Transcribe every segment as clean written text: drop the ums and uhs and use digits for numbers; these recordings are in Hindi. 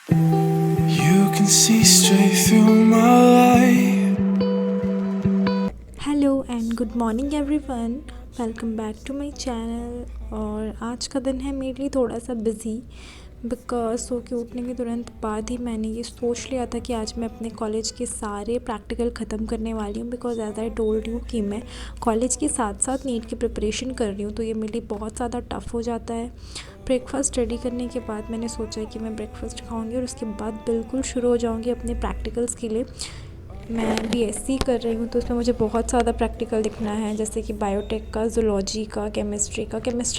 You can see straight through my life. Hello and good morning everyone, welcome back to my channel. और आज का दिन है मेरे लिए थोड़ा सा बिज़ी बिकॉज सो के उठने के तुरंत बाद ही मैंने ये सोच लिया था कि आज मैं अपने कॉलेज के सारे प्रैक्टिकल ख़त्म करने वाली हूँ। Because as I told you कि मैं कॉलेज के साथ साथ नीट की प्रिपरेशन कर रही हूँ, तो ये मेरे लिए बहुत ज़्यादा टफ़ हो जाता है। ब्रेकफास्ट रेडी करने के बाद मैंने सोचा कि मैं ब्रेकफास्ट खाऊंगी और उसके बाद बिल्कुल शुरू हो जाऊंगी अपने प्रैक्टिकल्स के लिए। मैं बीएससी कर रही हूँ तो उसमें मुझे बहुत ज़्यादा प्रैक्टिकल लिखना है, जैसे कि बायोटेक का, ज़ूलॉजी का, केमिस्ट्री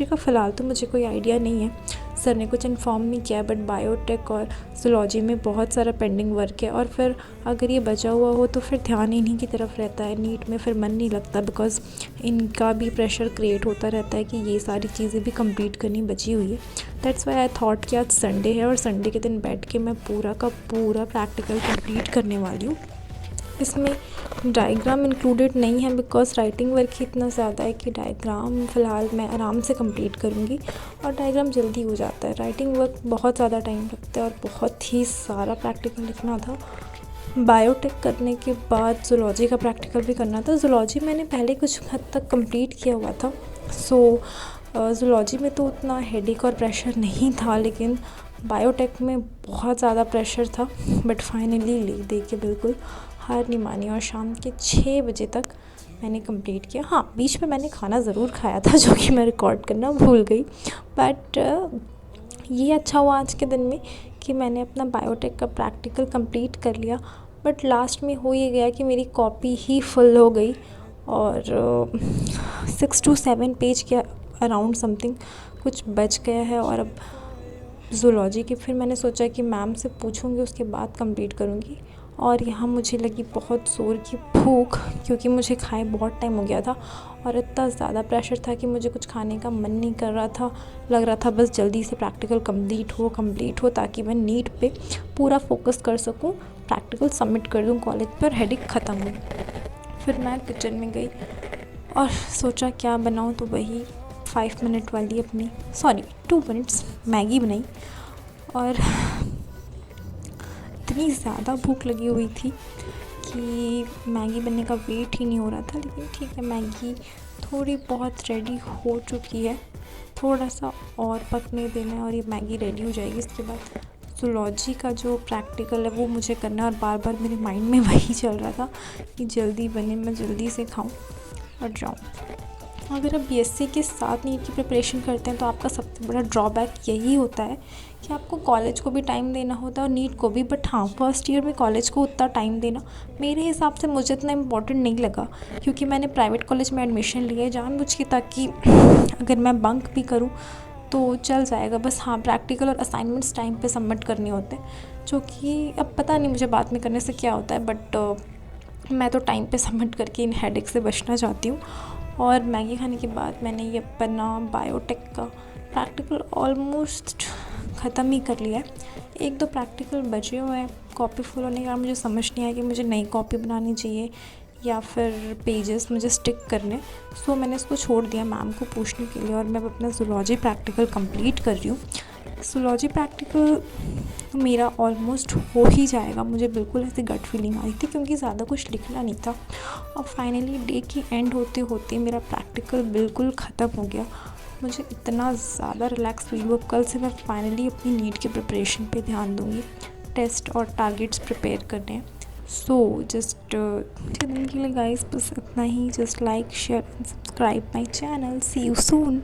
का फ़िलहाल तो मुझे कोई आइडिया नहीं है, सर ने कुछ इन्फॉर्म नहीं किया। बट बायोटेक और ज़ूलॉजी में बहुत सारा पेंडिंग वर्क है और फिर अगर ये बचा हुआ हो तो फिर ध्यान इन्हीं की तरफ रहता है, नीट में फिर मन नहीं लगता बिकॉज़ इनका भी प्रेशर क्रिएट होता रहता है कि ये सारी चीज़ें भी कंप्लीट करनी बची हुई है। दैट्स वाई आई थॉट कि आज संडे है और संडे के दिन बैठ के मैं पूरा का पूरा प्रैक्टिकल कंप्लीट करने वाली हूँ। इसमें डायग्राम इंक्लूडेड नहीं है बिकॉज़ राइटिंग वर्क ही इतना ज़्यादा है कि डायग्राम फ़िलहाल मैं आराम से कंप्लीट करूँगी और डायग्राम जल्दी हो जाता है। राइटिंग वर्क बहुत ज़्यादा टाइम लगता है और बहुत ही सारा प्रैक्टिकल लिखना था। बायोटेक करने के बाद ज़ूलॉजी का प्रैक्टिकल भी करना था। ज़ूलॉजी मैंने पहले कुछ हद तक कंप्लीट किया हुआ था, सो ज़ूलॉजी में तो उतना हेडेक और प्रेशर नहीं था, लेकिन बायोटेक में बहुत ज़्यादा प्रेशर था। बट फाइनली ले दे के बिल्कुल हार नहीं मानी और शाम के 6 बजे तक मैंने कंप्लीट किया। हाँ, बीच में मैंने खाना ज़रूर खाया था जो कि मैं रिकॉर्ड करना भूल गई। बट ये अच्छा हुआ आज के दिन में कि मैंने अपना बायोटेक का प्रैक्टिकल कंप्लीट कर लिया। बट लास्ट में हो ये गया कि मेरी कॉपी ही फुल हो गई और 6 to 7 पेज के अराउंड समथिंग कुछ बच गया है। और अब ज़ूलॉजी की फिर मैंने सोचा कि मैम से पूछूंगी, उसके बाद कंप्लीट करूँगी। और यहाँ मुझे लगी बहुत ज़ोर की भूख क्योंकि मुझे खाए बहुत टाइम हो गया था और इतना ज़्यादा प्रेशर था कि मुझे कुछ खाने का मन नहीं कर रहा था। लग रहा था बस जल्दी से प्रैक्टिकल कंप्लीट हो ताकि मैं नीट पे पूरा फोकस कर सकूँ, प्रैक्टिकल सबमिट कर दूँ कॉलेज पर, हेडेक ख़त्म हो। फिर मैं किचन में गई और सोचा क्या बनाऊँ, तो वही 5 मिनट वाली अपनी 2 मिनट्स मैगी बनाई। और इतनी ज़्यादा भूख लगी हुई थी कि मैगी बनने का वेट ही नहीं हो रहा था। लेकिन ठीक है, मैगी थोड़ी बहुत रेडी हो चुकी है, थोड़ा सा और पकने देना है और ये मैगी रेडी हो जाएगी। इसके बाद ज़ूलॉजी का जो प्रैक्टिकल है वो मुझे करना है और बार बार मेरे माइंड में वही चल रहा था कि जल्दी बने, मैं जल्दी से खाऊं और जाऊं। अगर आप बीएससी के साथ नीट की प्रिपरेशन करते हैं तो आपका सबसे बड़ा ड्रॉबैक यही होता है कि आपको कॉलेज को भी टाइम देना होता है और नीट को भी। बट हाँ, फर्स्ट ईयर में कॉलेज को उतना टाइम देना मेरे हिसाब से मुझे इतना इम्पोर्टेंट नहीं लगा, क्योंकि मैंने प्राइवेट कॉलेज में एडमिशन लिया है जानबूझ के, ताकि अगर मैं बंक भी करूँ तो चल जाएगा। बस हाँ, प्रैक्टिकल और असाइनमेंट्स टाइम पे सबमिट करने होते हैं, जो कि अब पता नहीं मुझे बाद में करने से क्या होता है। बट मैं तो टाइम पे सबमिट करके इन हेडेक से बचना चाहती हूँ। और मैगी खाने के बाद मैंने ये अपना बायोटेक का प्रैक्टिकल ऑलमोस्ट ख़त्म ही कर लिया है। 1-2 प्रैक्टिकल बचे हुए हैं। कॉपी फुल होने के बाद मुझे समझ नहीं आया कि मुझे नई कॉपी बनानी चाहिए या फिर पेजेस मुझे स्टिक करने। सो मैंने इसको छोड़ दिया मैम को पूछने के लिए और मैं अपना ज़ूलॉजी प्रैक्टिकल कंप्लीट कर रही हूँ। ज़ूलॉजी प्रैक्टिकल मेरा ऑलमोस्ट हो ही जाएगा, मुझे बिल्कुल ऐसी गट फीलिंग आ रही थी क्योंकि ज़्यादा कुछ लिखना नहीं था। और फाइनली डे की एंड होते होते मेरा प्रैक्टिकल बिल्कुल ख़त्म हो गया। मुझे इतना ज़्यादा रिलैक्स फील हुआ। कल से मैं फाइनली अपनी नीट की प्रिपरेशन पे ध्यान दूँगी, टेस्ट और टारगेट्स प्रिपेयर करने हैं। सो जस्ट दिन के लिए गाइस बस इतना ही। Just like, share and subscribe my channel. See you soon.